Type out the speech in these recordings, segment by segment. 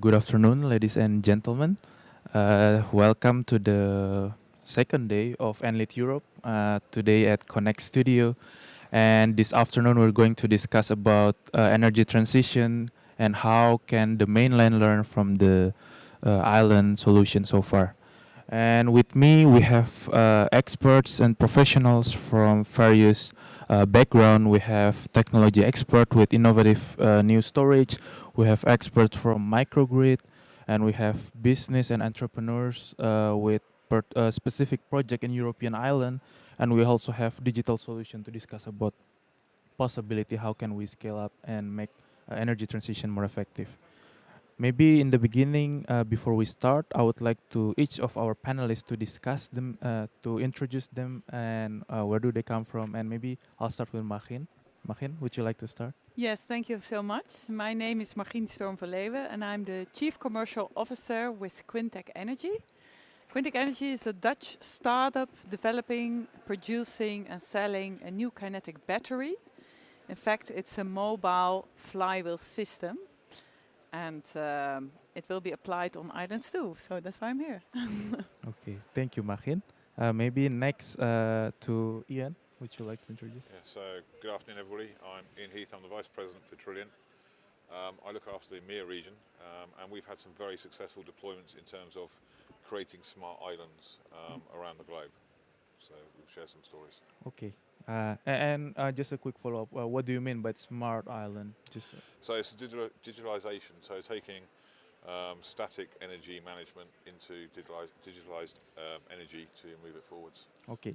Good afternoon, ladies and gentlemen. Welcome to the second day of Enlit Europe, today at Connect Studio. And this afternoon, we're going to discuss about energy transition and how can the mainland learn from the island solution so far. And with me, we have experts and professionals from various background. We have technology expert with innovative new storage. We have experts from microgrid, and we have business and entrepreneurs with specific project in European island. And we also have digital solution to discuss about possibility how can we scale up and make energy transition more effective. Maybe in the beginning, before we start, I would like to each of our panelists to discuss them, to introduce them, and where do they come from. And maybe I'll start with Margien. Margien, would you like to start? Yes, thank you so much. My name is Margien van Leeuwen, and I'm the Chief Commercial Officer with QuinteQ Energy. QuinteQ Energy is a Dutch startup developing, producing, and selling a new kinetic battery. In fact, it's a mobile flywheel system. And it will be applied on islands too, so that's why I'm here. Okay, thank you, Margien. Maybe next to Ian, would you like to introduce? Yeah, so good afternoon, everybody. I'm Ian Heath. I'm the Vice President for Trilliant. I look after the INEA region, and we've had some very successful deployments in terms of creating smart islands around the globe. So we'll share some stories. Okay. And just a quick follow-up. What do you mean by smart island? So it's digitalization. So taking static energy management into digitalized energy to move it forwards. Okay.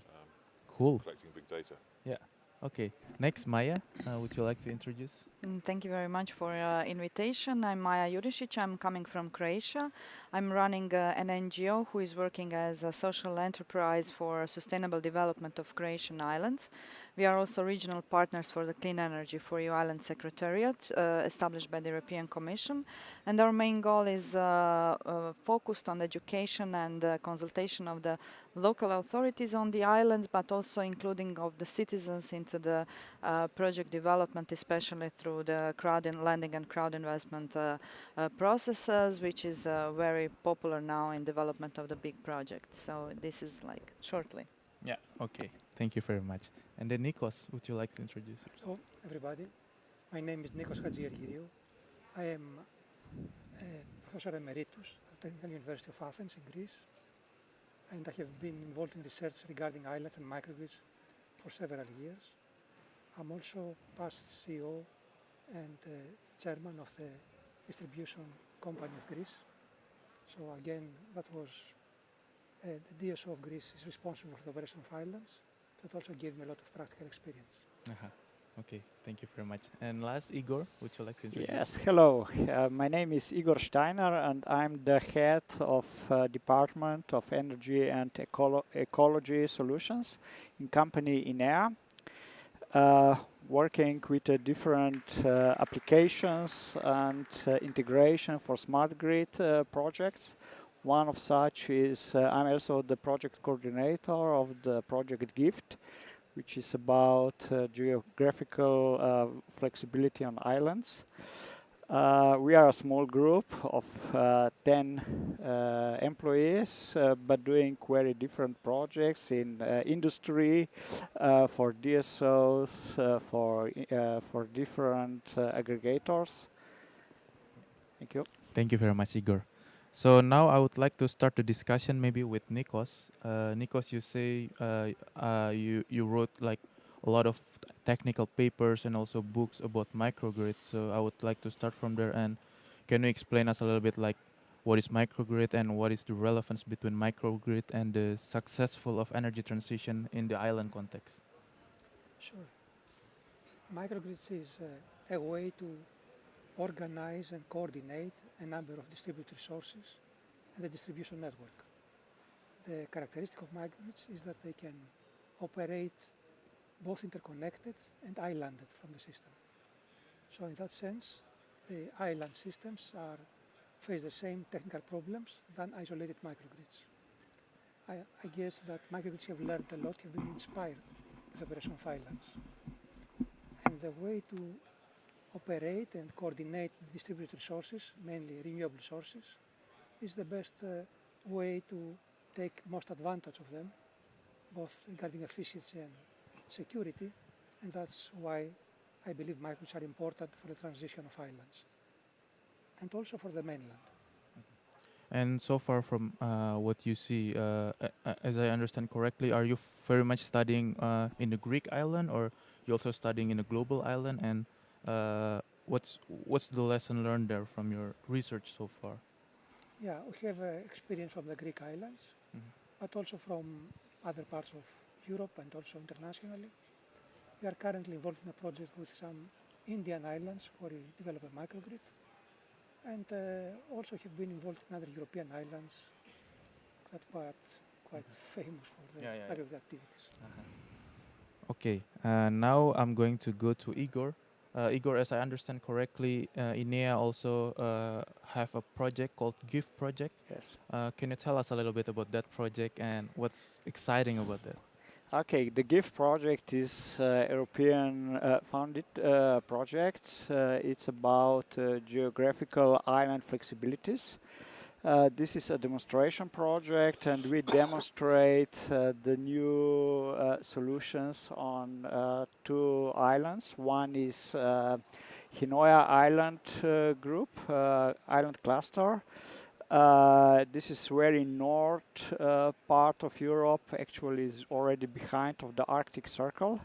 Cool. Collecting big data. Yeah. Okay. Next, Maja, would you like to introduce? Thank you very much for invitation. I'm Maja Jurisic. I'm coming from Croatia. I'm running an NGO who is working as a social enterprise for sustainable development of Croatian islands. We are also regional partners for the Clean Energy for EU Island Secretariat, established by the European Commission. And our main goal is focused on education and consultation of the local authorities on the islands, but also including of the citizens into the project development, especially through the lending and crowd investment processes, which is very popular now in development of the big projects. So this is like shortly. Yeah. Okay. Thank you very much. And then Nikos, would you like to introduce yourself? Hello, everybody. My name is Nikos Hatziargyriou. I am a Professor Emeritus at Technical University of Athens in Greece, and I have been involved in research regarding islands and microgrids for several years. I'm also past CEO and chairman of the distribution company of Greece. So again, that was the d.o.o of Greece is responsible for the operation of islands. That also gave me a lot of practical experience. Okay, thank you very much. And last, Igor, would you like to introduce? Yes, hello. My name is Igor Steiner, and I'm the head of Department of Energy and Ecology Solutions in company INEA, working with different applications and integration for smart grid projects. One of such is I'm also the project coordinator of the project GIFT, which is about geographical flexibility on islands. We are a small group of 10 employees, but doing very different projects in industry, for d.o.os, for different aggregators. Thank you. Thank you very much, Igor. So now I would like to start the discussion maybe with Nikos. Nikos, you say you wrote like a lot of technical papers and also books about microgrid. So I would like to start from there. And can you explain us a little bit like what is microgrid and what is the relevance between microgrid and the successful of energy transition in the island context? Sure. Microgrids is a way to organize and coordinate a number of distributed resources and the distribution network. The characteristic of microgrids is that they can operate both interconnected and islanded from the system. So in that sense, the island systems face the same technical problems than isolated microgrids. I guess that microgrids have learned a lot, have been inspired with the operation of islands. And the way to operate and coordinate distributed resources, mainly renewable sources, is the best way to take most advantage of them, both regarding efficiency and security, and that's why I believe microgrids are important for the transition of islands and also for the mainland. And so far from what you see, as I understand correctly, are you very much studying in the Greek island, or you also studying in a global island? And what's the lesson learned there from your research so far? Yeah, we have experience from the Greek islands, but also from other parts of Europe and also internationally. We are currently involved in a project with some Indian islands where we develop a microgrid, and also have been involved in other European islands that are quite famous for the microgrid activities. Okay, now I'm going to go to Igor. Igor, as I understand correctly, INEA also have a project called GIFT project. Yes. Can you tell us a little bit about that project and what's exciting about that? Okay, the GIFT project is European funded project. It's about geographical island flexibilities. This is a demonstration project, and we demonstrate the new solutions on two islands. One is Heath Island group, island cluster. This is very north part of Europe, actually is already behind of the Arctic Circle.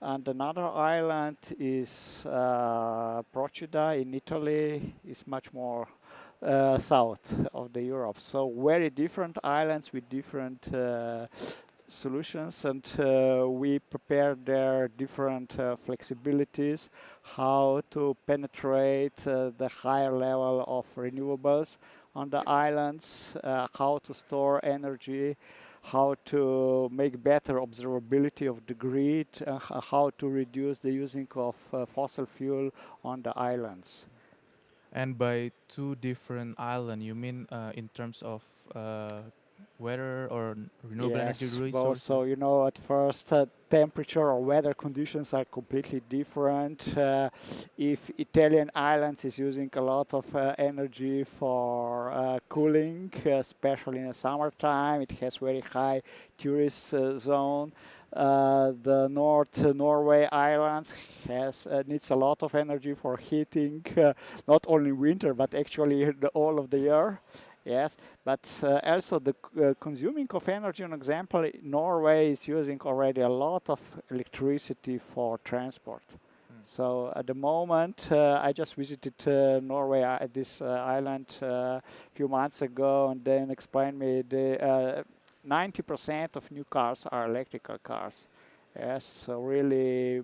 And another island is Procida in Italy, is much more south of the Europe. So very different islands with different solutions, and we prepare their different flexibilities, how to penetrate the higher level of renewables on the islands, how to store energy, how to make better observability of the grid, how to reduce the using of fossil fuel on the islands. And by two different islands, you mean in terms of weather or renewable energy Yes, both. resources? So you know, at first, temperature or weather conditions are completely different. If Italian islands is using a lot of energy for cooling, especially in the summertime, it has very high tourist zone. The North Norway islands has needs a lot of energy for heating, not only winter but actually all of the year. Yes, but also the consuming of energy. An example, Norway is using already a lot of electricity for transport. So at the moment, I just visited Norway at this island a few months ago, and then explained me the 90% of new cars are electrical cars. Yes, so really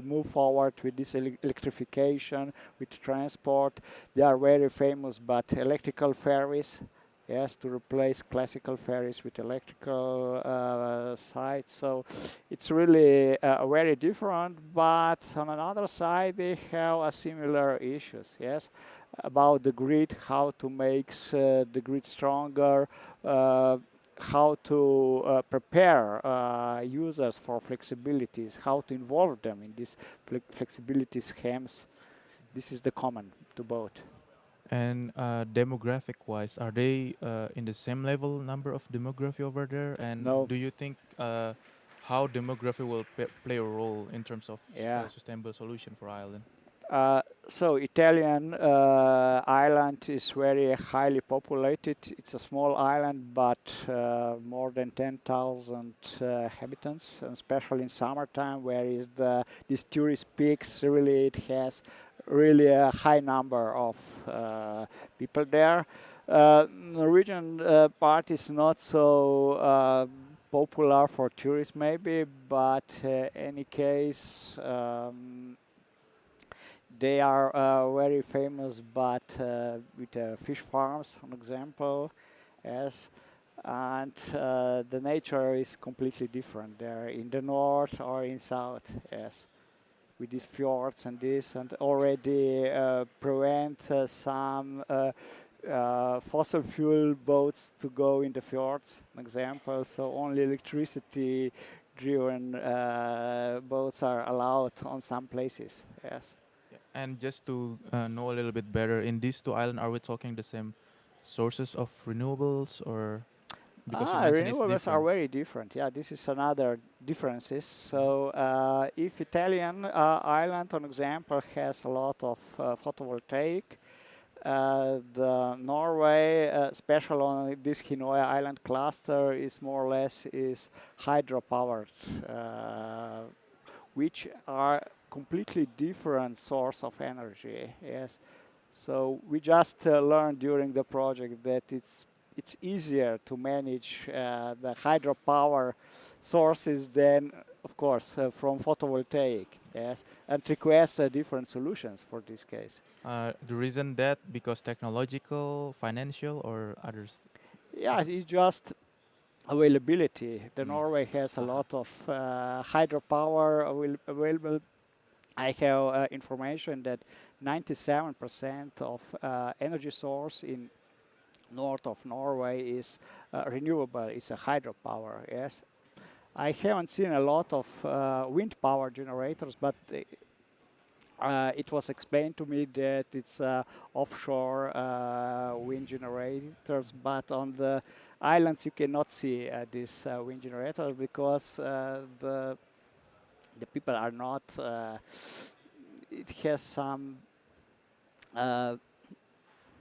move forward with this electrification, with transport. They are very famous, but electrical ferries, yes, to replace classical ferries with electrical sites. So it's really very different, but on another side, they have a similar issues, yes, about the grid, how to make the grid stronger, how to prepare users for flexibilities, how to involve them in these flexibility schemes. This is the common to both. And demographic-wise, are they in the same level number of demography over there? And No. do you think how demography will play a role in terms of sustainable solution for Ireland? So Italian island is very highly populated. It's a small island, but more than 10,000 inhabitants, and especially in summertime, where is these tourist peaks. Really, it has really a high number of people there. Norwegian part is not so popular for tourists, maybe, but any case. They are very famous, but with fish farms, an example, yes. And the nature is completely different there in the north or in south, yes. With these fjords and this, and already prevent some fossil fuel boats to go in the fjords, an example. So only electricity driven boats are allowed on some places, yes. And just to know a little bit better, in these two islands, are we talking the same sources of renewables, or because you mentioned it's Renewables are different? very different. Yeah, this is another differences. So if Italian island, for example, has a lot of photovoltaic, the Norway, special on this Hinoa island cluster, is more or less is hydropowered, which are completely different source of energy. Yes, so we just learned during the project that it's easier to manage the hydropower sources than, of course, from photovoltaic. Yes, and requests different solutions for this case. The reason that because technological, financial, or others? Yeah, it's just availability. The Mm. Norway has a Uh-huh. lot of hydropower available. I have information that 97% of energy source in north of Norway is renewable. It's a hydropower. Yes, I haven't seen a lot of wind power generators, but it was explained to me that it's offshore wind generators, but on the islands you cannot see these wind generators because the people are not. It has some. Uh,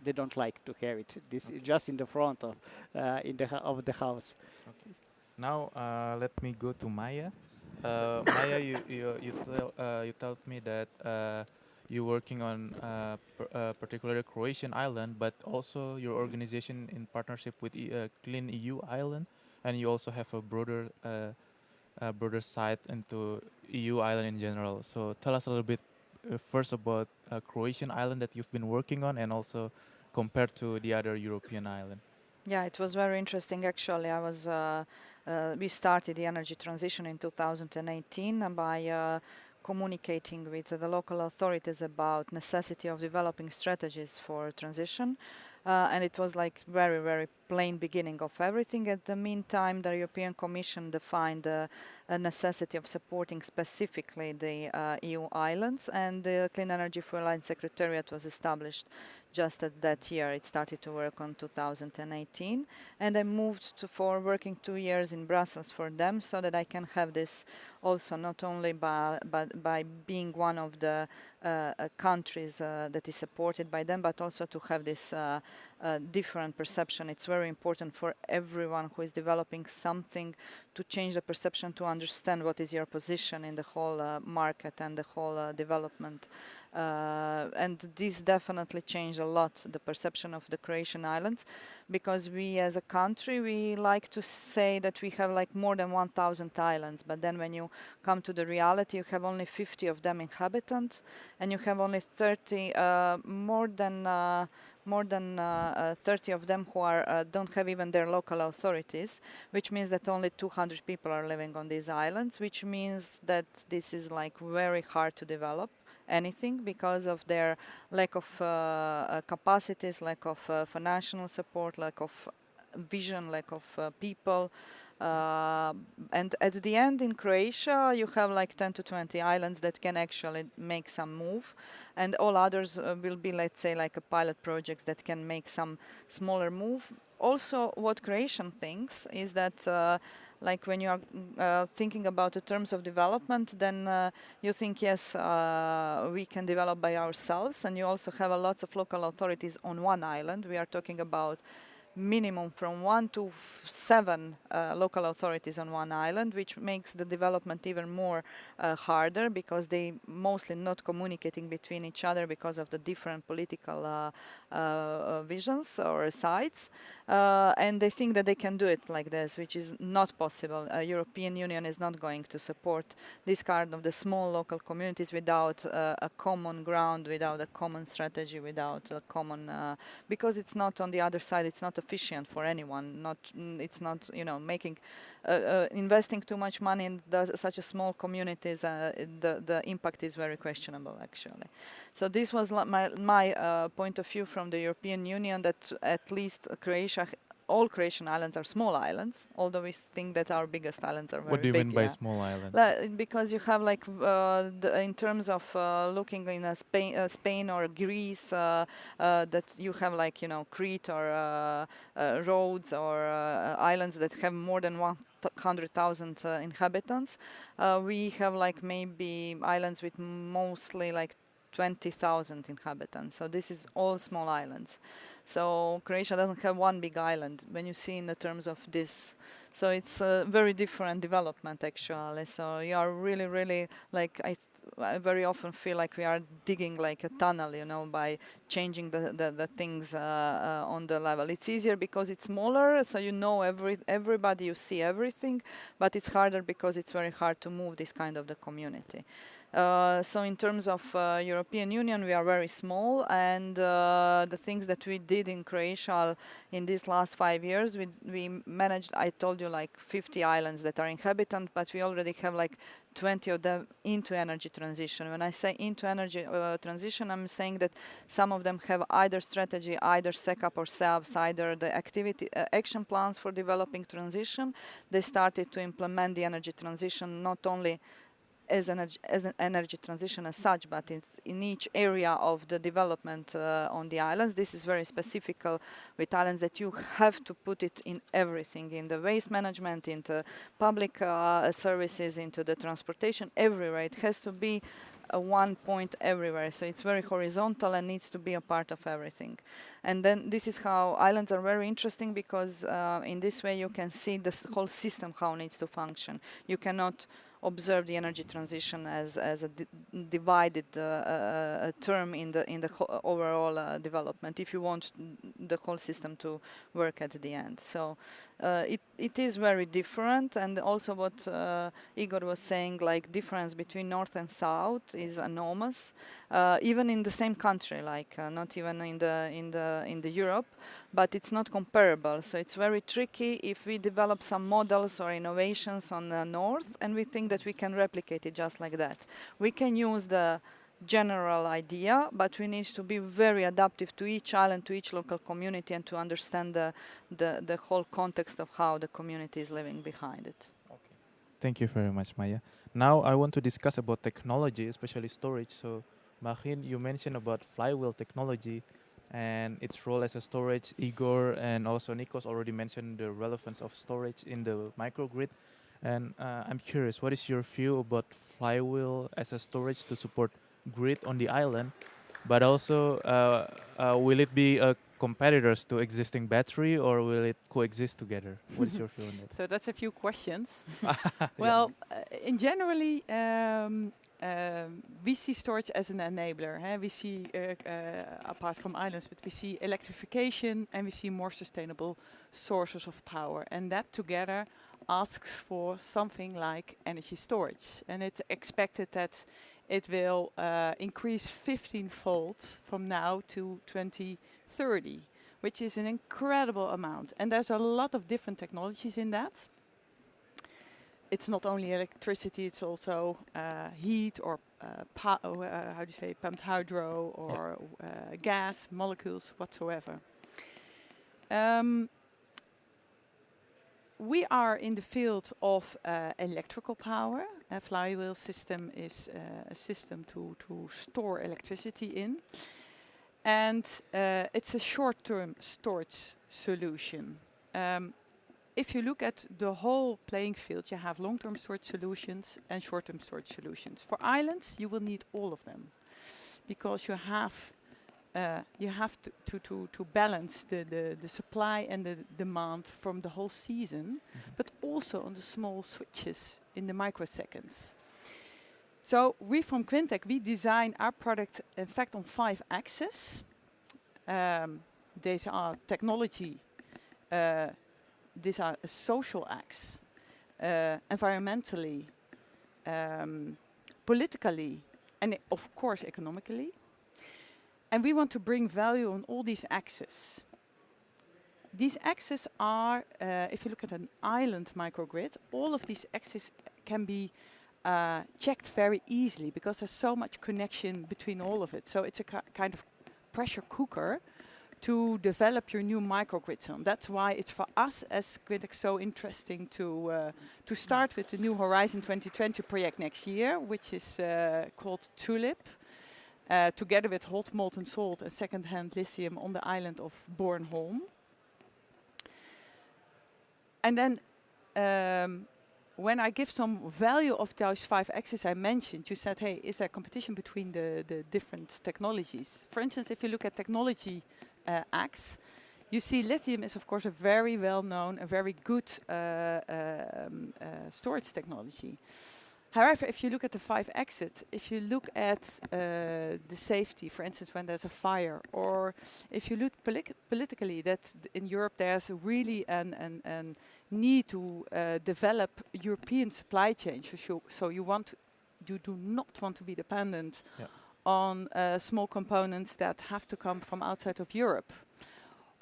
they don't like to have it. This is just in the front of of the house. Okay. Now let me go to Maya. Maya, you told me that you're working on particularly Croatian island, but also your organization in partnership with Clean EU Island, and you also have a broader side into EU island in general. So tell us a little bit first about Croatian island that you've been working on, and also compared to the other European island. Yeah, it was very interesting actually. We started the energy transition in 2018 by communicating with the local authorities about necessity of developing strategies for transition. And it was like very, very plain beginning of everything. At the meantime, the European Commission defined a necessity of supporting specifically the EU islands, and the Clean Energy for Island Secretariat was established just at that year. It started to work on 2018, and I moved for working 2 years in Brussels for them, so that I can have this also not only by being one of the countries that is supported by them, but also to have this different perception. It's very important for everyone who is developing something to change the perception, to understand what is your position in the whole market and the whole development. And this definitely changed a lot the perception of the Croatian islands, because we as a country, we like to say that we have like more than 1,000 islands, but then when you come to the reality, you have only 50 of them inhabitants, and you have only 30 more than 30 of them who are don't have even their local authorities, which means that only 200 people are living on these islands, which means that this is like very hard to develop anything because of their lack of capacities, lack of financial support, lack of vision, lack of people. And at the end in Croatia, you have like 10 to 20 islands that can actually make some move, and all others will be, let's say, like a pilot projects that can make some smaller move. Also, what Croatian thinks is that like when you are thinking about the terms of development, then you think, yes, we can develop by ourselves, and you also have a lots of local authorities on one island. We are talking about minimum from 1 to 7 local authorities on one island, which makes the development even more harder, because they mostly not communicating between each other because of the different political visions or sides, and they think that they can do it like this, which is not possible. European Union is not going to support this kind of the small local communities without a common ground, without a common strategy, without a common because it's not on the other side, it's not efficient for anyone. It's not, making investing too much money in such a small communities. The impact is very questionable, actually. So this was my point of view from the European Union, that at least Croatia all Croatian islands are small islands, although we think that our biggest islands are very big. What do you mean by small island? Because you have like in terms of looking in Spain or Greece, that you have like Crete or Rhodes or islands that have more than 100,000 inhabitants. We have like maybe islands with mostly like 20,000 inhabitants. So this is all small islands. So Croatia doesn't have one big island when you see in the terms of this. So it's a very different development actually. So you are really, really like I very often feel like we are digging like a tunnel, by changing the things on the level. It's easier because it's smaller, so everybody, you see everything, but it's harder because it's very hard to move this kind of the community. So in terms of European Union, we are very small, and the things that we did in Croatia in these last 5 years, we managed, I told you, like 50 islands that are inhabitant, but we already have like 20 of them into energy transition. When I say into energy transition, I'm saying that some of them have either strategy, either set up ourselves, either the activity action plans for developing transition. They started to implement the energy transition not only as an energy transition as such, but in each area of the development on the islands. This is very specific with islands, that you have to put it in everything, in the waste management, into public services, into the transportation, everywhere. It has to be one point everywhere. So it's very horizontal and needs to be a part of everything. And then this is how islands are very interesting, because in this way you can see the whole system, how it needs to function. You cannot observe the energy transition as a divided term in the overall development, if you want the whole system to work at the end. So it is very different, and also what Igor was saying, like difference between north and south is enormous, even in the same country, like not even in the Europe, but it's not comparable. So it's very tricky if we develop some models or innovations on the north, and we think that we can replicate it just like that. We can use the general idea, but we need to be very adaptive to each island, to each local community, and to understand the whole context of how the community is living behind it. Okay. Thank you very much, Maja. Now I want to discuss about technology, especially storage. So, Margien, you mentioned about flywheel technology and its role as a storage. Igor and also Nikos already mentioned the relevance of storage in the microgrid. And I'm curious, what is your view about flywheel as a storage to support grid on the island? But also, will it be competitors to existing battery, or will it coexist together? What is your view on that? So that's a few questions. Well, in generally, we see storage as an enabler. We see, apart from islands, but we see electrification and we see more sustainable sources of power. And that together asks for something like energy storage. And it's expected that it will increase 15-fold from now to 2030, which is an incredible amount. And there's a lot of different technologies in that. It's not only electricity, it's also heat or pumped hydro or gas, molecules, whatsoever. We are in the field of electrical power. A flywheel system is a system to store electricity in. And it's a short-term storage solution. If you look at the whole playing field, you have long-term storage solutions and short-term storage solutions. For islands, you will need all of them, because you have to balance the supply and the demand from the whole season, but also on the small switches in the microseconds. So we from QuinteQ, we design our product, in fact, on 5 axes. These are technology, these are a social axe, environmentally, politically, and of course economically. And we want to bring value on all these axes. These axes are, if you look at an island microgrid, all of these axes can be checked very easily, because there's so much connection between all of it. So it's a kind of pressure cooker to develop your new microgrids on. That's why it's for us as QuinteQ so interesting to start with the new Horizon 2020 project next year, which is called Tulip, together with hot molten salt and second-hand lithium on the island of Bornholm. And then when I give some value of those 5 axes I mentioned, you said, hey, is there competition between the different technologies? For instance, if you look at technology axe, you see lithium is of course a very well-known, a very good storage technology. However, if you look at the 5 axes, if you look at the safety, for instance, when there's a fire, or if you look politically, that in Europe there's really an need to develop European supply chains. So you do not want to be dependent on small components that have to come from outside of Europe.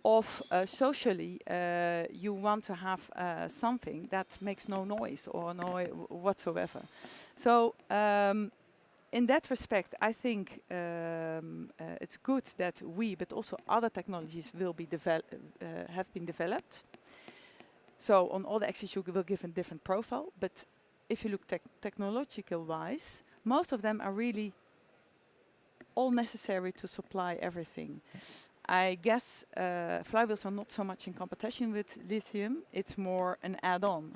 Of socially, you want to have something that makes no noise or whatsoever. So in that respect, I think it's good that we, but also other technologies, will be have been developed. So on all the axes, you will give a different profile. But if you look technological-wise, most of them are really all necessary to supply everything. I guess flywheels are not so much in competition with lithium. It's more an add-on.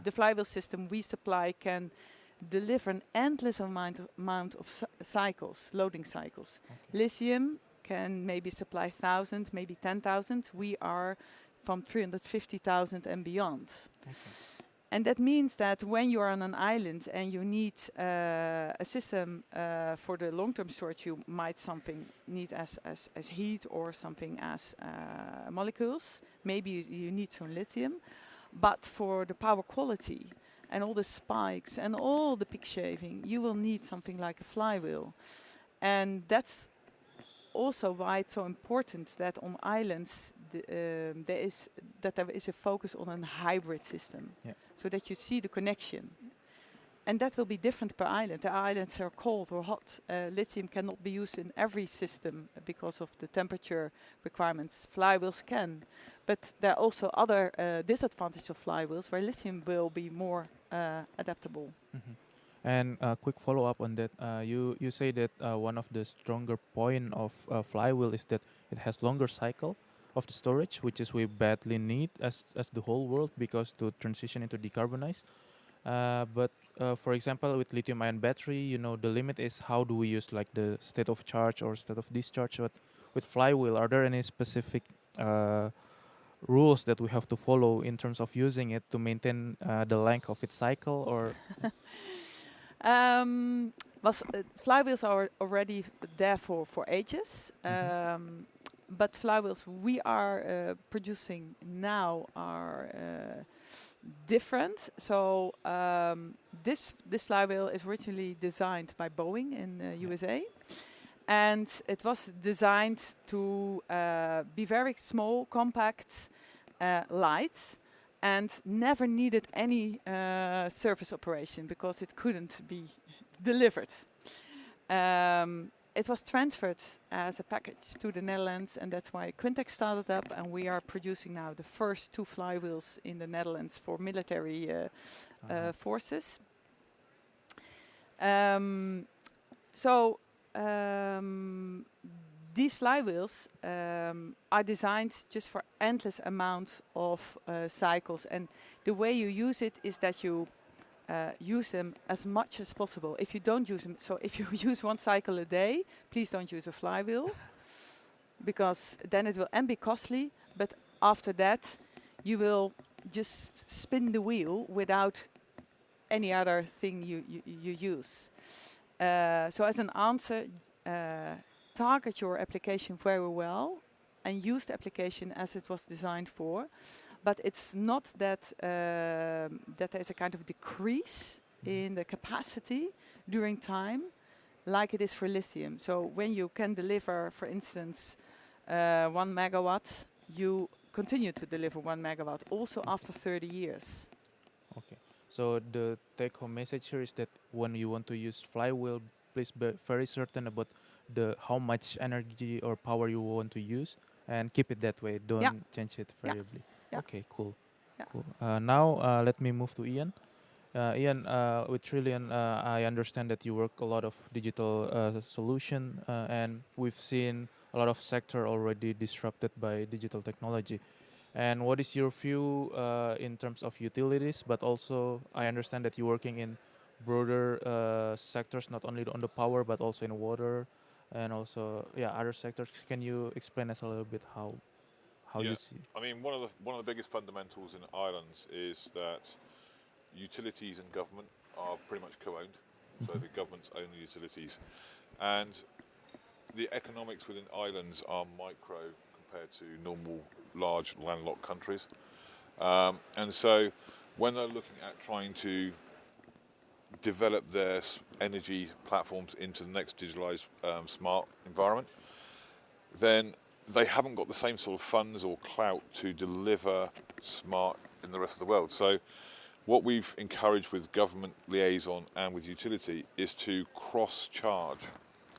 The flywheel system we supply can deliver an endless amount of cycles, loading cycles. Okay. Lithium can maybe supply 1,000, maybe 10,000. We are from 350,000 and beyond. Okay. And that means that when you are on an island and you need a system for the long-term storage, you might need as heat or something as molecules. Maybe you need some lithium. But for the power quality and all the spikes and all the peak shaving, you will need something like a flywheel. And that's also why it's so important that on islands there is a focus on a hybrid system, so that you see the connection. And that will be different per island. The islands are cold or hot. Lithium cannot be used in every system because of the temperature requirements. Flywheels can. But there are also other disadvantages of flywheels where lithium will be more adaptable. Mm-hmm. And a quick follow-up on that, you say that one of the stronger point of flywheel is that it has longer cycle of the storage, which is we badly need as the whole world, because to transition into decarbonize. But for example, with lithium-ion battery, the limit is how do we use like the state of charge or state of discharge. But with flywheel, are there any specific rules that we have to follow in terms of using it to maintain the length of its cycle, or? Flywheels are already there for ages. But flywheels we are producing now are different. So this flywheel is originally designed by Boeing in USA. And it was designed to be very small, compact, light, and never needed any service operation because it couldn't be delivered. It was transferred as a package to the Netherlands, and that's why QuinteQ started up, and we are producing now the first 2 flywheels in the Netherlands for military forces. These flywheels are designed just for endless amount of cycles, and the way you use it is that you use them as much as possible. If you don't use them, so if you use 1 cycle a day, please don't use a flywheel, because then it will be costly, but after that you will just spin the wheel without any other thing you use. So as an answer, target your application very well and use the application as it was designed for. But it's not that that there is a kind of decrease in the capacity during time like it is for lithium. So when you can deliver, for instance, 1 megawatt, you continue to deliver 1 megawatt also after 30 years. Okay. So the take-home message here is that when you want to use flywheel, please be very certain about how much energy or power you want to use, and keep it that way. Don't Yeah. change it Yeah. variably. Yeah. Okay, cool. Yeah. Cool. Now let me move to Ian. Ian, with Trilliant, I understand that you work a lot of digital solution, and we've seen a lot of sector already disrupted by digital technology. And what is your view in terms of utilities? But also, I understand that you're working in broader sectors, not only on the power, but also in water, and also other sectors. Can you explain us a little bit how Yeah, you see? I mean, one of the biggest fundamentals in islands is that utilities and government are pretty much co-owned. So the governments own the utilities, and the economics within islands are micro compared to normal large landlocked countries. And so when they're looking at trying to develop their energy platforms into the next digitalized smart environment, then they haven't got the same sort of funds or clout to deliver smart in the rest of the world. So what we've encouraged with government liaison and with utility is to cross-charge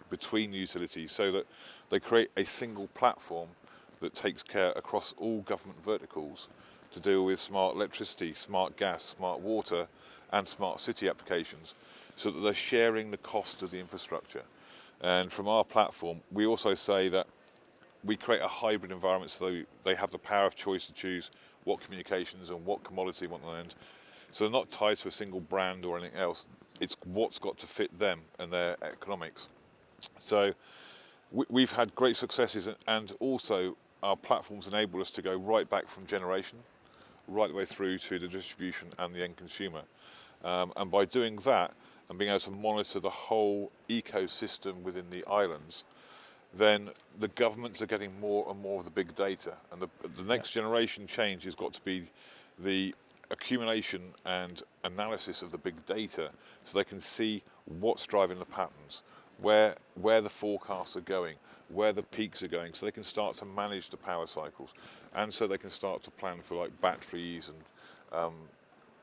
between the utilities so that they create a single platform that takes care across all government verticals to deal with smart electricity, smart gas, smart water, and smart city applications, so that they're sharing the cost of the infrastructure. And from our platform, we also say that we create a hybrid environment so they have the power of choice to choose what communications and what commodity they want to land. So they're not tied to a single brand or anything else. It's what's got to fit them and their economics. So we've had great successes, and also our platforms enable us to go right back from generation, right the way through to the distribution and the end consumer. And by doing that and being able to monitor the whole ecosystem within the islands, then the governments are getting more and more of the big data. And the next generation change has got to be the accumulation and analysis of the big data so they can see what's driving the patterns, where the forecasts are going, where the peaks are going, so they can start to manage the power cycles. And so they can start to plan for like batteries and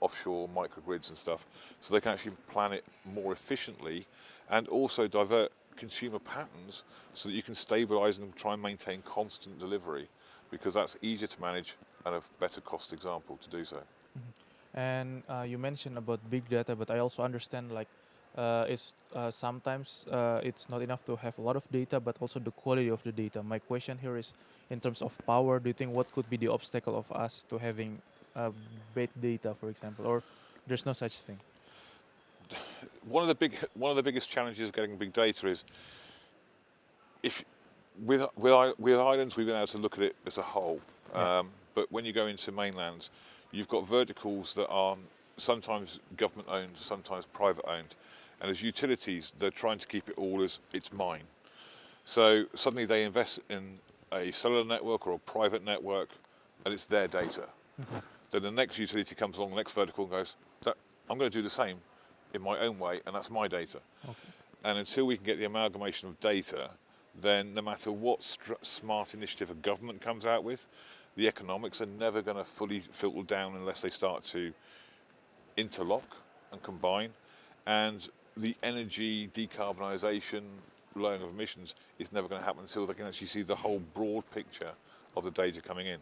offshore microgrids and stuff, so they can actually plan it more efficiently and also divert consumer patterns so that you can stabilize and try and maintain constant delivery, because that's easier to manage and a better cost example to do so. And you mentioned about big data, but I also understand like it's sometimes it's not enough to have a lot of data, but also the quality of the data. My question here is, in terms of power, do you think what could be the obstacle of us to having big data, for example, or there's no such thing? One of the biggest challenges of getting big data is if with islands we've been able to look at it as a whole, but when you go into mainlands, you've got verticals that are sometimes government owned, sometimes private owned, and as utilities they're trying to keep it all as it's mine. So suddenly they invest in a cellular network or a private network, and it's their data. Then the next utility comes along, the next vertical, and goes, I'm going to do the same in my own way, and that's my data. Okay. And until we can get the amalgamation of data, then no matter what smart initiative a government comes out with, the economics are never going to fully filter down unless they start to interlock and combine. And the energy decarbonisation, lowering of emissions is never going to happen until they can actually see the whole broad picture of the data coming in.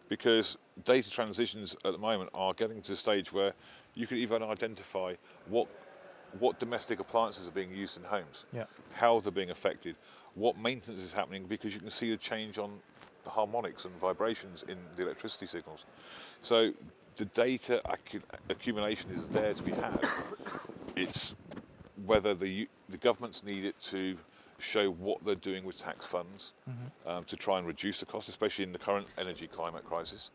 Because data transitions at the moment are getting to the stage where you can even identify what domestic appliances are being used in homes, how they're being affected, what maintenance is happening, because you can see the change on the harmonics and vibrations in the electricity signals. So the data accumulation is there to be had. It's whether the governments need it to show what they're doing with tax funds to try and reduce the cost, especially in the current energy climate crisis.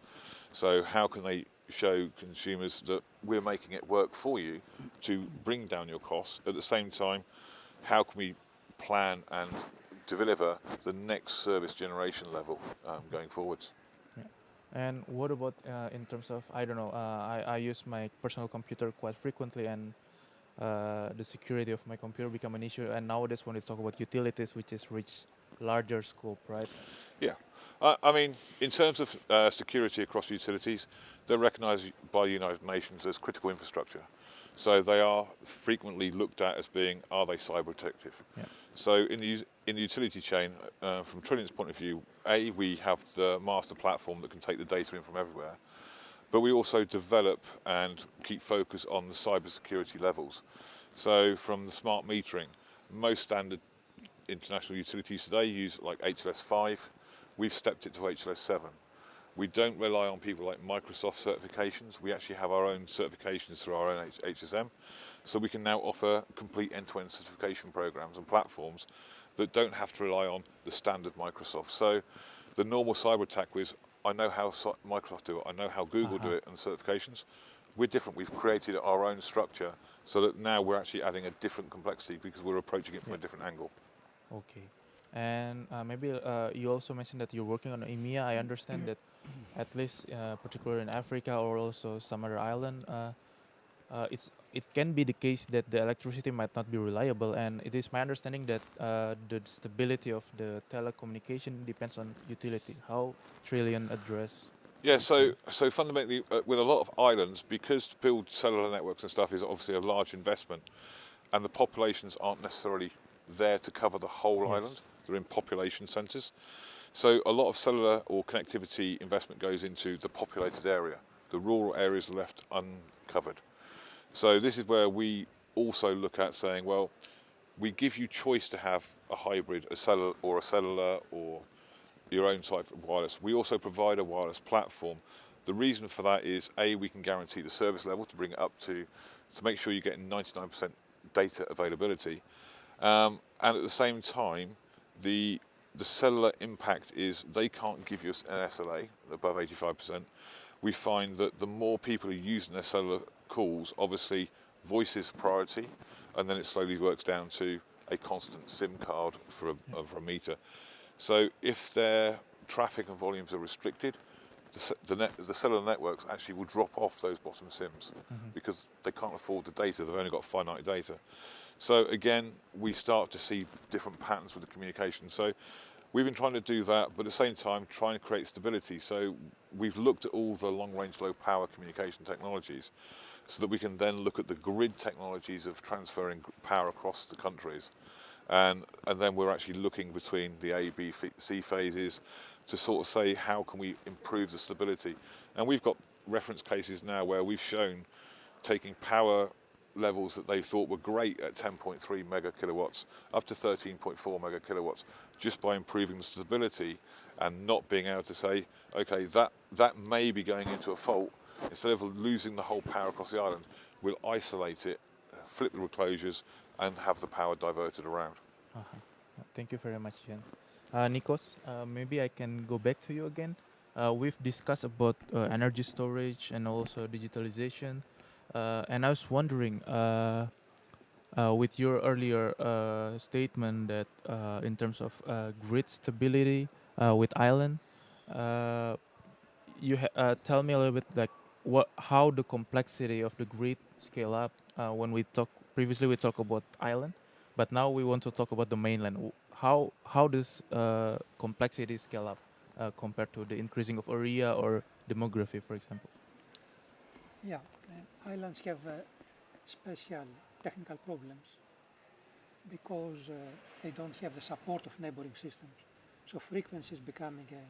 So how can they show consumers that we're making it work for you to bring down your costs? At the same time, how can we plan and deliver the next service generation level going forwards? And what about in terms of, I don't know, I use my personal computer quite frequently, and the security of my computer become an issue. And nowadays when we talk about utilities, which is reach larger scope, right? Yeah. I mean, in terms of security across utilities, they're recognised by the United Nations as critical infrastructure. So they are frequently looked at as being, are they cyber protective? Yeah. So in the utility chain, from Trilliant's point of view, we have the master platform that can take the data in from everywhere, but we also develop and keep focus on the cyber security levels. So from the smart metering, most standard international utilities today use like HLS5. We've stepped it to HLS7. We don't rely on people like Microsoft certifications. We actually have our own certifications through our own HSM. So we can now offer complete end-to-end certification programs and platforms that don't have to rely on the standard Microsoft. So the normal cyber attack was, I know how Microsoft do it, I know how Google do it, and certifications. We're different. We've created our own structure so that now we're actually adding a different complexity because we're approaching it from a different angle. Okay. And maybe you also mentioned that you're working on INEA. I understand that at least particularly in Africa or also some other island, it can be the case that the electricity might not be reliable, and it is my understanding that the stability of the telecommunication depends on utility. How Trilliant address? Yeah, so fundamentally, with a lot of islands, because to build cellular networks and stuff is obviously a large investment, and the populations aren't necessarily there to cover the whole island. They're in population centres. So a lot of cellular or connectivity investment goes into the populated area. The rural areas are left uncovered. So this is where we also look at saying, well, we give you choice to have a hybrid, a cellular or your own type of wireless. We also provide a wireless platform. The reason for that is, A, we can guarantee the service level to bring it up to make sure you're getting 99% data availability. And at the same time, the cellular impact is they can't give you an SLA above 85%. We find that the more people are using their cellular calls, obviously voice is priority, and then it slowly works down to a constant SIM card for a meter. So if their traffic and volumes are restricted, the cellular networks actually will drop off those bottom SIMs because they can't afford the data. They've only got finite data. So again, we start to see different patterns with the communication. So we've been trying to do that, but at the same time, trying to create stability. So we've looked at all the long-range, low-power communication technologies so that we can then look at the grid technologies of transferring power across the countries. And then we're actually looking between the A, B, C phases to sort of say, how can we improve the stability? And we've got reference cases now where we've shown taking power levels that they thought were great at 10.3 mega kilowatts up to 13.4 mega kilowatts just by improving the stability and not being able to say, okay, that may be going into a fault. Instead of losing the whole power across the island, we'll isolate it, flip the reclosures, and have the power diverted around. Thank you very much, Jen. Nikos, maybe I can go back to you again. We've discussed about energy storage and also digitalization. And I was wondering, with your earlier statement that in terms of grid stability with island, tell me a little bit like how the complexity of the grid scale up. When we previously we talked about island, but now we want to talk about the mainland. How does complexity scale up compared to the increasing of area or demography, for example? Yeah, islands have special technical problems because they don't have the support of neighboring systems. So frequency is becoming a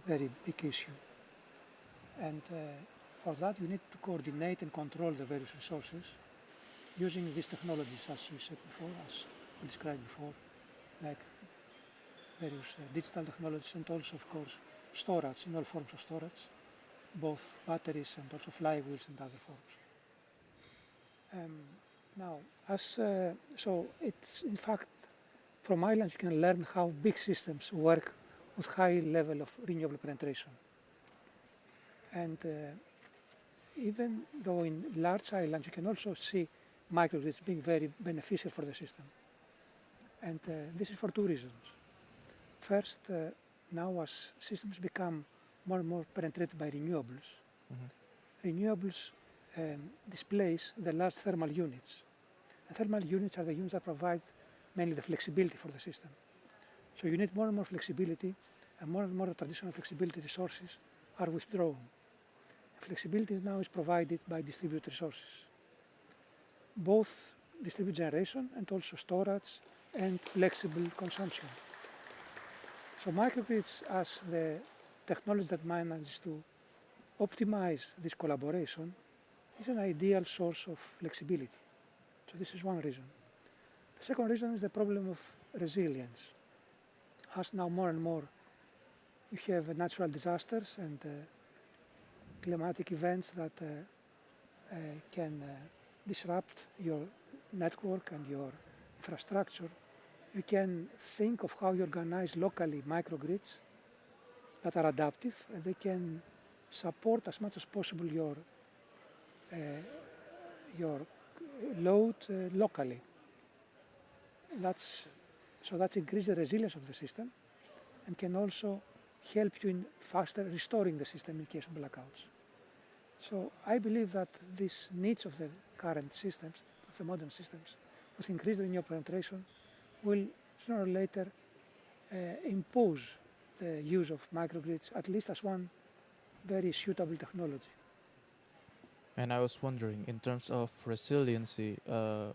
very big issue. And for that, you need to coordinate and control the various resources using these technologies, as you said before, as we described before, like various digital technologies and also, of course, storage, in all forms of storage, both batteries and also flywheels and other forms. Now, so it's in fact, from islands you can learn how big systems work with high level of renewable penetration. And even though in large islands you can also see microgrids being very beneficial for the system. And this is for two reasons. First, now as systems become more and more penetrated by renewables, renewables displace the large thermal units. And thermal units are the units that provide mainly the flexibility for the system. So you need more and more flexibility, and more traditional flexibility resources are withdrawn. Flexibility now is provided by distributed resources. both distributed generation and also storage and flexible consumption. So microgrids as the technology that manages to optimize this collaboration is an ideal source of flexibility. So this is one reason. The second reason is the problem of resilience. As now more and more you have natural disasters and climatic events that can disrupt your network and your infrastructure, you can think of how you organize locally microgrids that are adaptive and they can support as much as possible your load locally. That's increase the resilience of the system and can also help you in faster restoring the system in case of blackouts. So I believe that these needs of the current systems, of the modern systems, with increased renewable penetration, will sooner or later impose the use of microgrids, at least as one very suitable technology. And I was wondering, in terms of resiliency, do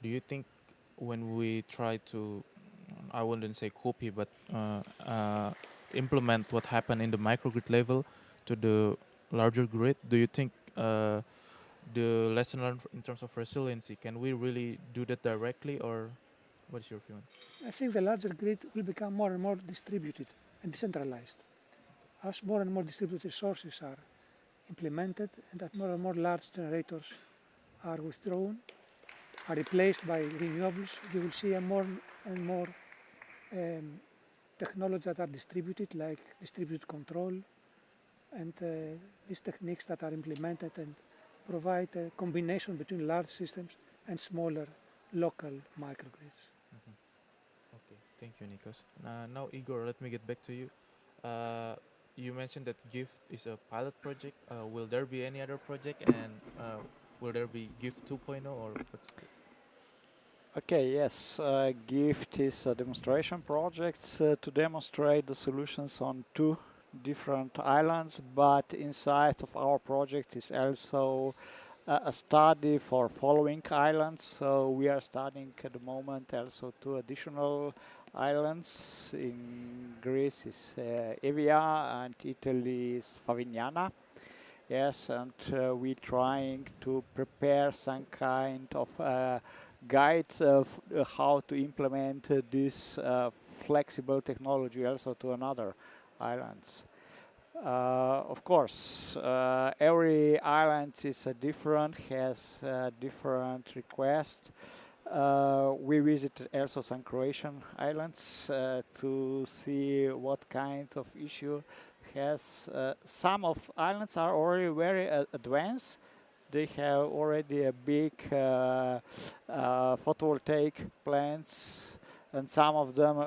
you think when we try to, I wouldn't say copy, but implement what happened in the microgrid level to the larger grid, do you think the lesson learned in terms of resiliency, can we really do that directly, or what's your feeling? I think the larger grid will become more and more distributed and decentralized. As more and more distributed resources are implemented and that more and more large generators are withdrawn, are replaced by renewables, you will see a more and more technologies that are distributed, like distributed control, and these techniques that are implemented and provide a combination between large systems and smaller local microgrids. Okay, thank you, Nikos. Now, Igor, let me get back to you. You mentioned that GIFT is a pilot project. Will there be any other project, and will there be GIFT 2.0, or what's the... Okay, yes, GIFT is a demonstration project to demonstrate the solutions on two different islands, but inside of our project is also a study for following islands. So we are studying at the moment also two additional islands. In Greece is Evia, and Italy is Favignana. Yes, and we're trying to prepare some kind of guides of how to implement this flexible technology also to another islands. Of course, every island is different, has different requests. We visited also some Croatian islands to see what kind of issue has. Some of islands are already very advanced. They have already a big photovoltaic plants, and some of them,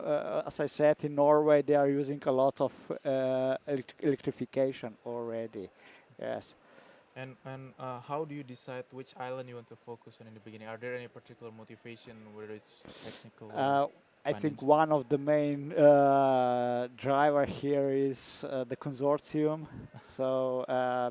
as I said, in Norway, they are using a lot of electrification already. Yes. And how do you decide which island you want to focus on in the beginning? Are there any particular motivation, whether it's technical or I think financial? one of the main driver here is the consortium. So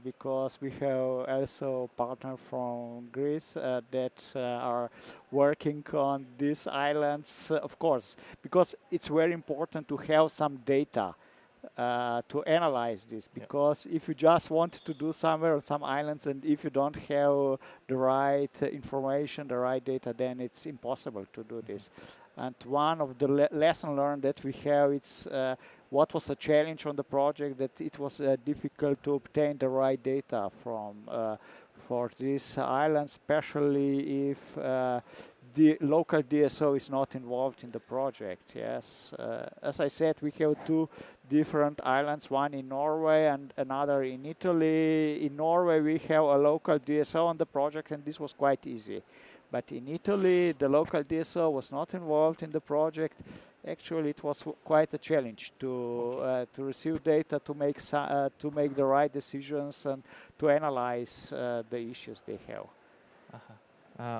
because we have also partner from Greece that are working on these islands, of course, because it's very important to have some data to analyze this, because if you just want to do somewhere on some islands and if you don't have the right information, the right data, then it's impossible to do this. And one of the lesson learned that we have, it's what was a challenge on the project, that it was difficult to obtain the right data from for this island, especially if the local DSO is not involved in the project. Yes, as I said, we have two different islands, one in Norway and another in Italy. In Norway, we have a local DSO on the project, and this was quite easy. But in Italy, the local DSO was not involved in the project. Actually, it was quite a challenge to receive data, to make the right decisions, and to analyze the issues they have.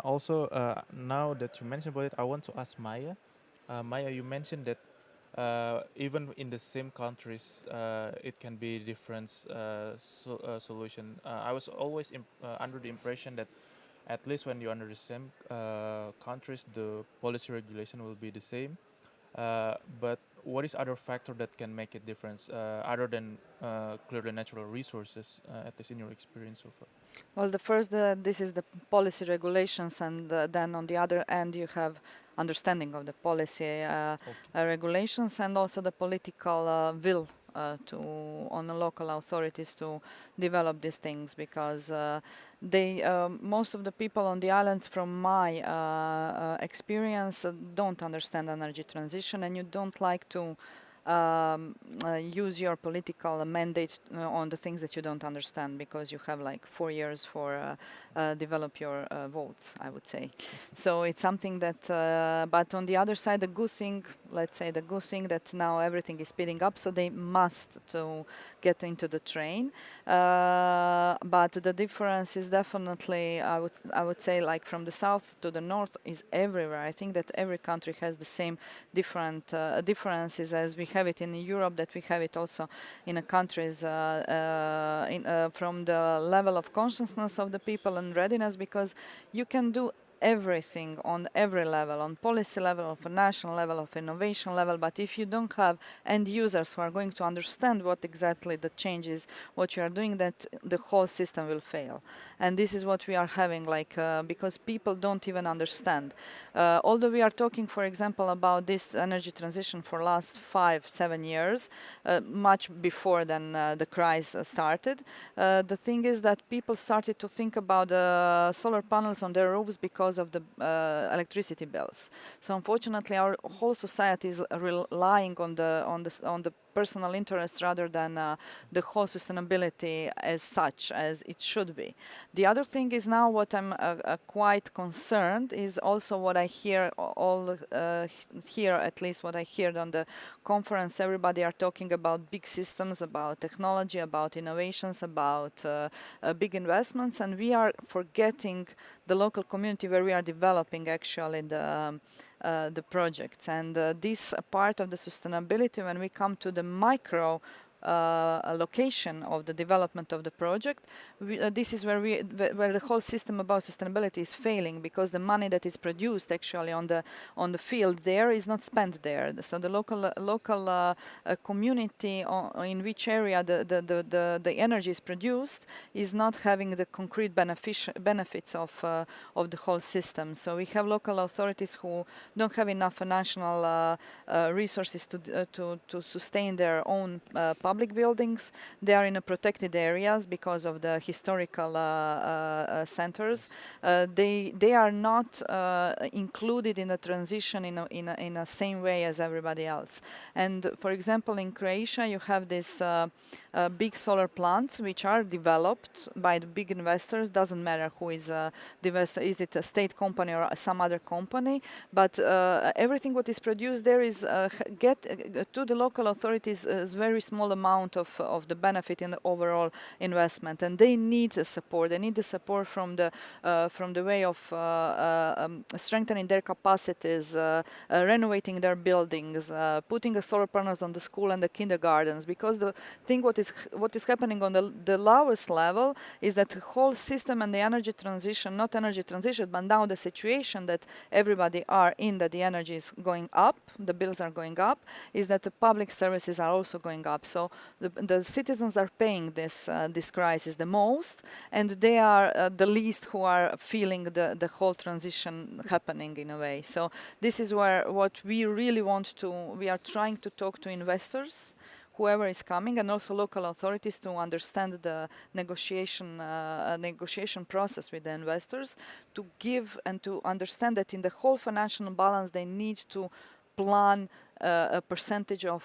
Also, now that you mentioned about it, I want to ask Maja. Maja, you mentioned that even in the same countries, it can be different solution. I was always under the impression that at least when you're under the same countries, the policy regulation will be the same. But what is other factor that can make a difference other than clearly natural resources, at least in your experience so far? Well, the first, this is the policy regulations, and then on the other end, you have understanding of the policy regulations, and also the political will to on the local authorities to develop these things, because they most of the people on the islands, from my experience, don't understand energy transition, and you don't like to use your political mandate on the things that you don't understand, because you have like 4 years for develop your votes, I would say. So it's something that, but on the other side, the good thing, let's say the good thing, that now everything is speeding up, so they must to get into the train. But the difference is definitely, I would say, like from the south to the north is everywhere. I think that every country has the same different differences as we have it in Europe, that we have it also in the countries from the level of consciousness of the people and readiness, because you can do everything on every level, on policy level, of a national level, of innovation level, but if you don't have end users who are going to understand what exactly the change is, what you are doing, that the whole system will fail. And this is what we are having, like, because people don't even understand. Although we are talking, for example, about this energy transition for last 5-7 years, much before than the crisis started, the thing is that people started to think about solar panels on their roofs because of the electricity bills. So unfortunately, our whole society is relying on the personal interest rather than the whole sustainability as such as it should be. The other thing is, now what I'm quite concerned is also what I hear here, at least what I heard on the conference. Everybody are talking about big systems, about technology, about innovations, about big investments, and we are forgetting the local community where we are developing actually the projects. And this part of the sustainability, when we come to the micro location of the development of the project, this is where the whole system about sustainability is failing, because the money that is produced actually on the field there is not spent there. So the local community in which area the energy is produced is not having the concrete benefits of the whole system. So we have local authorities who don't have enough national resources to sustain their own public buildings. They are in protected areas because of the historical centers. They are not included in the transition in a same way as everybody else. And for example, in Croatia, you have these big solar plants which are developed by the big investors. Doesn't matter who is the investor. Is it a state company or some other company? But everything what is produced there is get to the local authorities is very small amount of the benefit in the overall investment, and they need the support. They need the support from the way of strengthening their capacities, renovating their buildings, putting solar panels on the school and the kindergartens. Because the thing what is happening on the lowest level is that the whole system and the energy transition, not energy transition, but now the situation that everybody are in, that the energy is going up, the bills are going up, is that the public services are also going up. So the citizens are paying this crisis the most, and they are the least who are feeling the whole transition happening in a way. So this is what we really want to, we are trying to talk to investors, whoever is coming, and also local authorities, to understand the negotiation process with the investors, to give and to understand that in the whole financial balance they need to plan a percentage of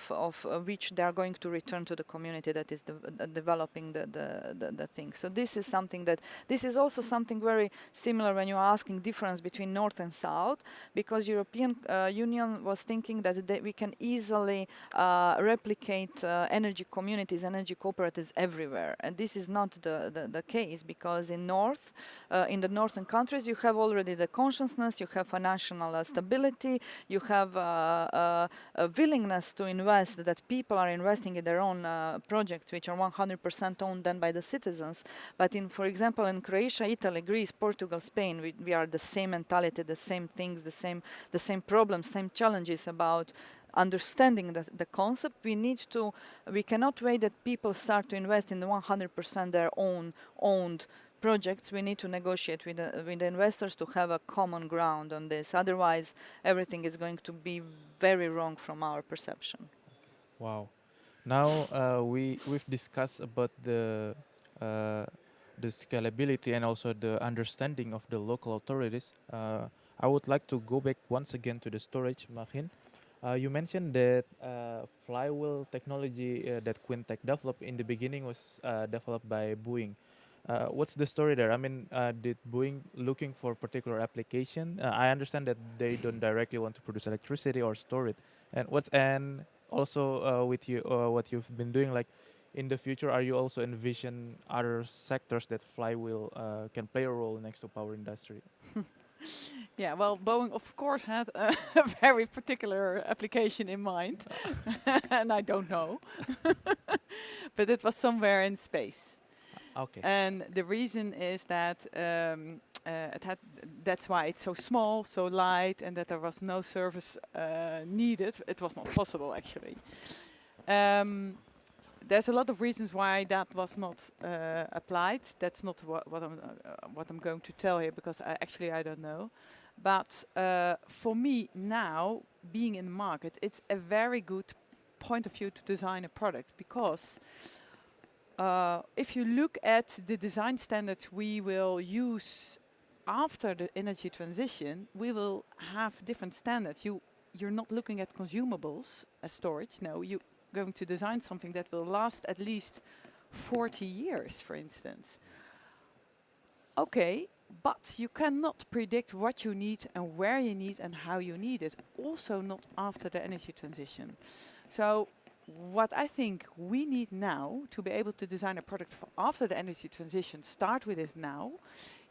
which they are going to return to the community that is developing the thing. So this is something that, this is also something very similar when you are asking difference between North and South, because European Union was thinking that we can easily replicate energy communities, energy cooperatives everywhere. And this is not the case, because in the northern countries, you have already the consciousness, you have financial stability, you have willingness to invest, that people are investing in their own projects, which are 100% owned then by the citizens. But in, for example, in Croatia, Italy, Greece, Portugal, Spain, we are the same mentality, the same things, the same problems, same challenges about understanding the concept. We cannot wait that people start to invest in 100% their owned projects. We need to negotiate with the investors to have a common ground on this. Otherwise, everything is going to be very wrong from our perception. Wow. Now we've discussed about the scalability and also the understanding of the local authorities. I would like to go back once again to the storage, Margien. You mentioned that flywheel technology that QuinteQ developed in the beginning was developed by Boeing. What's the story there? I mean, did Boeing looking for particular application? I understand that they don't directly want to produce electricity or store it. And also with you, what you've been doing, like in the future, are you also envision other sectors that flywheel can play a role next to power industry? Yeah, well, Boeing, of course, had a very particular application in mind, and I don't know, but it was somewhere in space. Okay. And the reason is that that's why it's so small, so light, and that there was no service needed. It was not possible, actually. There's a lot of reasons why that was not applied. That's not what I'm going to tell here, because I don't know. But for me now, being in the market, it's a very good point of view to design a product, because if you look at the design standards we will use after the energy transition, we will have different standards. You're not looking at consumables as storage. No, you're going to design something that will last at least 40 years, for instance. Okay, but you cannot predict what you need and where you need and how you need it. Also not after the energy transition. So what I think we need now to be able to design a product for after the energy transition, start with it now.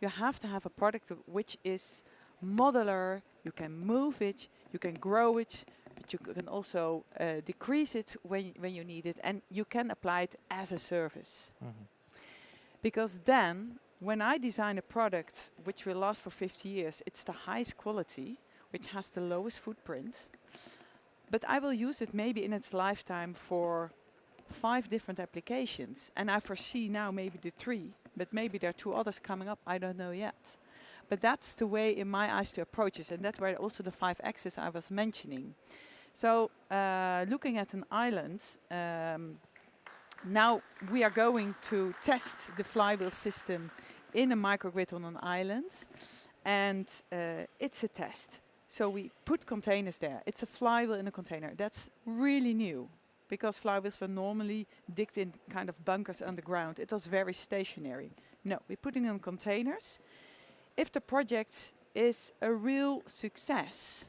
You have to have a product which is modular, you can move it, you can grow it, but you can also decrease it when you need it, and you can apply it as a service. Mm-hmm. Because then, when I design a product which will last for 50 years, it's the highest quality, which has the lowest footprint, but I will use it maybe in its lifetime for 5 different applications. And I foresee now maybe the 3, but maybe there are 2 others coming up, I don't know yet. But that's the way, in my eyes, to approach it. And that's where also the 5 axes I was mentioning. So looking at an island, now we are going to test the flywheel system in a microgrid on an island. And it's a test. So we put containers there. It's a flywheel in a container. That's really new, because flywheels were normally digged in kind of bunkers underground. It was very stationary. No, we're putting in containers. If the project is a real success,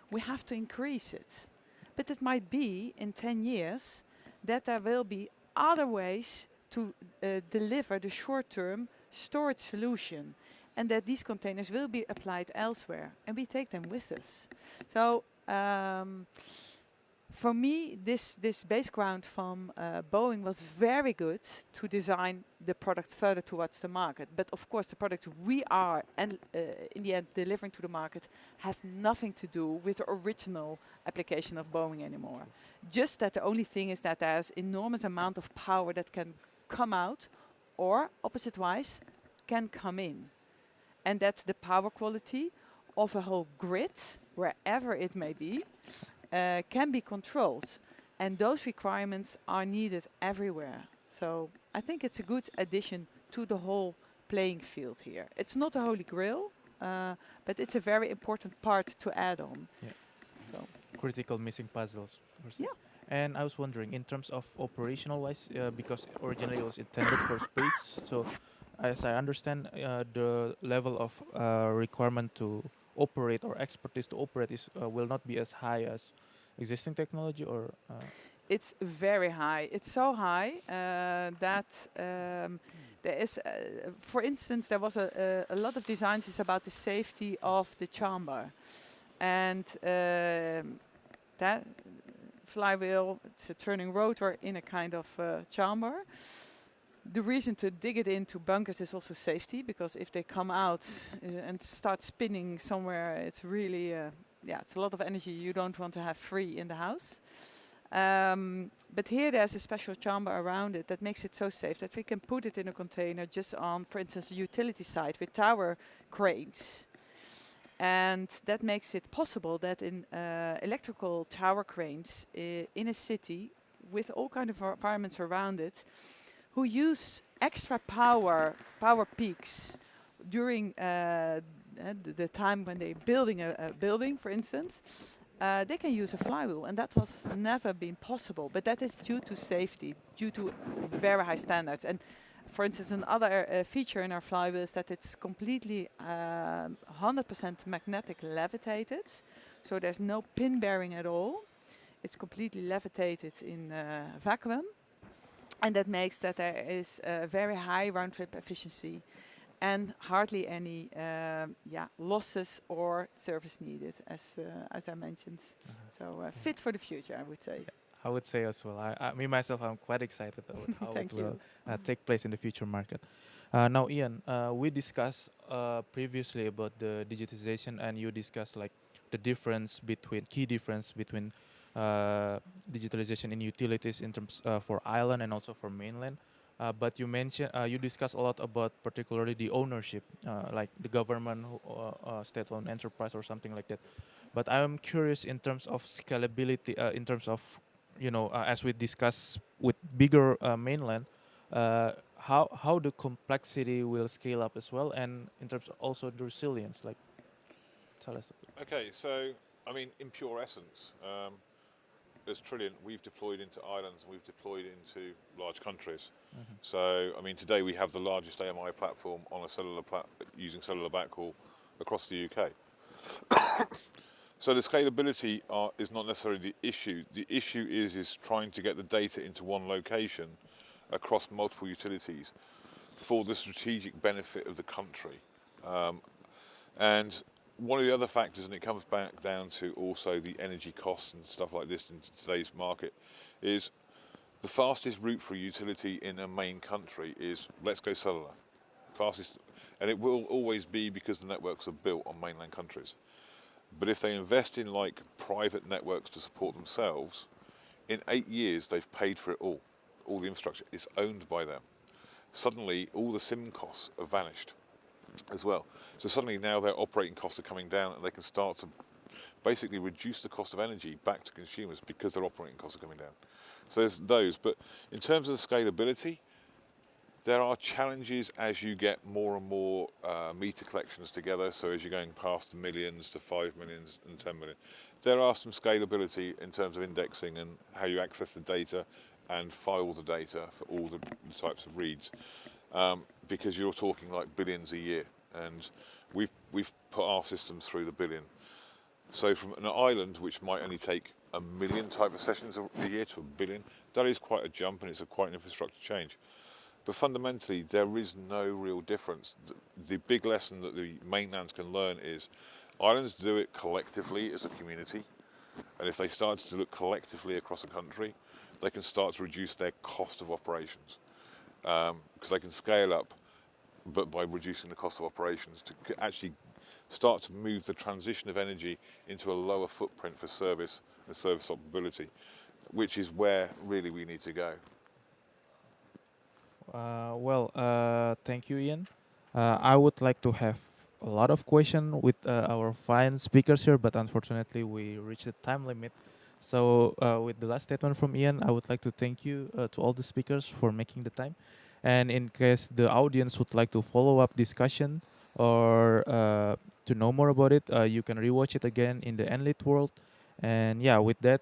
we have to increase it. But it might be in 10 years that there will be other ways to deliver the short-term storage solution, and that these containers will be applied elsewhere, and we take them with us. So for me, this background from Boeing was very good to design the product further towards the market. But of course, the products we are in the end delivering to the market has nothing to do with the original application of Boeing anymore. Just that the only thing is that there's enormous amount of power that can come out, or opposite-wise, can come in. And that's the power quality of a whole grid, wherever it may be, can be controlled. And those requirements are needed everywhere. So I think it's a good addition to the whole playing field here. It's not a holy grail, but it's a very important part to add on. Yeah. So Critical missing puzzles. yeah. And I was wondering, in terms of operational wise, because originally it was intended for space, so as I understand, the level of requirement to operate or expertise to operate is will not be as high as existing technology, or It's very high. It's so high that there is, for instance, there was a lot of designs is about the safety of the chamber, and that flywheel, it's a turning rotor in a kind of chamber. The reason to dig it into bunkers is also safety, because if they come out and start spinning somewhere, it's really, it's a lot of energy you don't want to have free in the house. But here there's a special chamber around it that makes it so safe that we can put it in a container just on, for instance, a utility site with tower cranes. And that makes it possible that in electrical tower cranes in a city with all kind of environments around it, who use extra power peaks during the time when they're building a building, for instance, they can use a flywheel, and that was never been possible. But that is due to safety, due to very high standards. And for instance, another feature in our flywheel is that it's completely 100% magnetic levitated, so there's no pin bearing at all. It's completely levitated in vacuum. And that makes that there is a very high round trip efficiency and hardly any losses or service needed, as I mentioned. So fit for the future, I would say. I would say as well. Me myself, I'm quite excited about how Thank it will you. take place in the future market. Now, Ian, we discussed previously about the digitization, and you discussed like the key difference between digitalization in utilities in terms for island and also for mainland. But you discussed a lot about particularly the ownership, like the government, state-owned enterprise or something like that. But I'm curious in terms of scalability, in terms of, as we discuss with bigger mainland, how the complexity will scale up as well, and in terms of also the resilience, like, tell us. Okay, so I mean, in pure essence, as Trilliant, we've deployed into islands and we've deployed into large countries. Mm-hmm. So, I mean, today we have the largest AMI platform on a using cellular backhaul across the UK. So the scalability is not necessarily the issue. The issue is trying to get the data into one location across multiple utilities for the strategic benefit of the country. And one of the other factors, and it comes back down to also the energy costs and stuff like this in today's market, is the fastest route for a utility in a main country is let's go cellular. Fastest, and it will always be because the networks are built on mainland countries. But if they invest in like private networks to support themselves, in 8 years they've paid for it all. All the infrastructure is owned by them. Suddenly all the SIM costs have vanished as well. So suddenly now their operating costs are coming down and they can start to basically reduce the cost of energy back to consumers because their operating costs are coming down. So there's those. But in terms of the scalability, there are challenges as you get more and more meter collections together. So as you're going past the millions to 5 millions and 10 million, there are some scalability in terms of indexing and how you access the data and file the data for all the types of reads. Because you're talking like billions a year, and we've put our systems through the billion. So from an island which might only take 1 million type of sessions a year to 1 billion, that is quite a jump, and it's quite an infrastructure change. But fundamentally, there is no real difference. The big lesson that the mainlands can learn is islands do it collectively as a community, and if they start to look collectively across a country, they can start to reduce their cost of operations. Because they can scale up, but by reducing the cost of operations to actually start to move the transition of energy into a lower footprint for service and service operability, which is where really we need to go. Thank you, Ian. I would like to have a lot of questions with our fine speakers here, but unfortunately we reached the time limit. So with the last statement from Ian, I would like to thank you to all the speakers for making the time. And in case the audience would like to follow up discussion or to know more about it, you can rewatch it again in the Enlit world. And yeah, with that,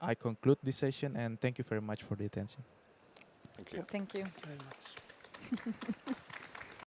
I conclude this session, and thank you very much for the attention. Thank you. Thank you. Very much.